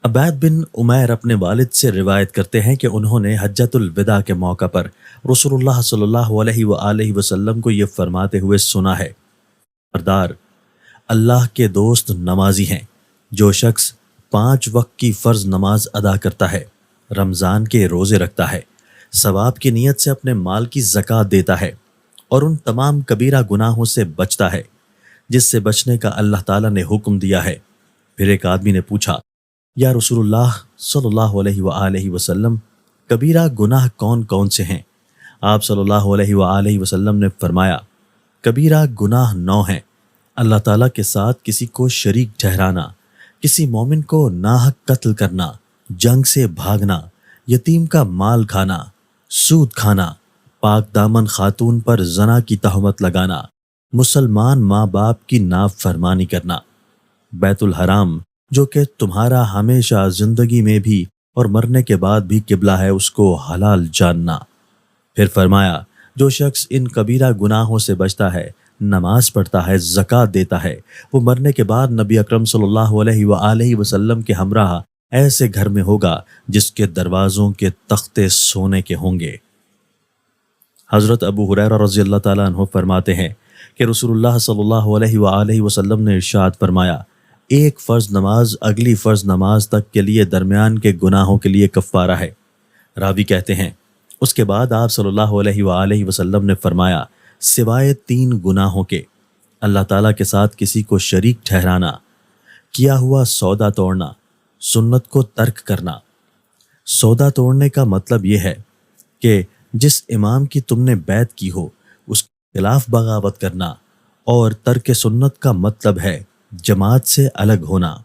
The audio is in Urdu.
عبید بن عمیر اپنے والد سے روایت کرتے ہیں کہ انہوں نے حجۃ الوداع کے موقع پر رسول اللہ صلی اللہ علیہ وآلہ وسلم کو یہ فرماتے ہوئے سنا ہے: خبردار، اللہ کے دوست نمازی ہیں۔ جو شخص 5 وقت کی فرض نماز ادا کرتا ہے، رمضان کے روزے رکھتا ہے، ثواب کی نیت سے اپنے مال کی زکوٰۃ دیتا ہے اور ان تمام کبیرہ گناہوں سے بچتا ہے جس سے بچنے کا اللہ تعالیٰ نے حکم دیا ہے۔ پھر ایک آدمی نے پوچھا: یا رسول اللہ صلی اللہ علیہ وآلہ وسلم، کبیرہ گناہ کون کون سے ہیں؟ آپ صلی اللہ علیہ وآلہ وسلم نے فرمایا: کبیرہ گناہ 9 ہیں: اللہ تعالیٰ کے ساتھ کسی کو شریک ٹھہرانا، کسی مومن کو ناحق قتل کرنا، جنگ سے بھاگنا، یتیم کا مال کھانا، سود کھانا، پاک دامن خاتون پر زنا کی تہمت لگانا، مسلمان ماں باپ کی نافرمانی کرنا، بیت الحرام جو کہ تمہارا ہمیشہ زندگی میں بھی اور مرنے کے بعد بھی قبلہ ہے اس کو حلال جاننا۔ پھر فرمایا: جو شخص ان کبیرہ گناہوں سے بچتا ہے، نماز پڑھتا ہے، زکوٰۃ دیتا ہے، وہ مرنے کے بعد نبی اکرم صلی اللہ علیہ وآلہ وسلم کے ہمراہ ایسے گھر میں ہوگا جس کے دروازوں کے تختے سونے کے ہوں گے۔ حضرت ابو ہریرہ رضی اللہ تعالیٰ عنہ فرماتے ہیں کہ رسول اللہ صلی اللہ علیہ وآلہ وسلم نے ارشاد فرمایا: ایک فرض نماز اگلی فرض نماز تک کے لیے درمیان کے گناہوں کے لیے کفارہ ہے۔ راوی کہتے ہیں اس کے بعد آپ صلی اللہ علیہ وآلہ وسلم نے فرمایا: سوائے 3 گناہوں کے، اللہ تعالیٰ کے ساتھ کسی کو شریک ٹھہرانا، کیا ہوا سودا توڑنا، سنت کو ترک کرنا۔ سودا توڑنے کا مطلب یہ ہے کہ جس امام کی تم نے بیعت کی ہو اس کے خلاف بغاوت کرنا، اور ترک سنت کا مطلب ہے جماعت سے الگ ہونا۔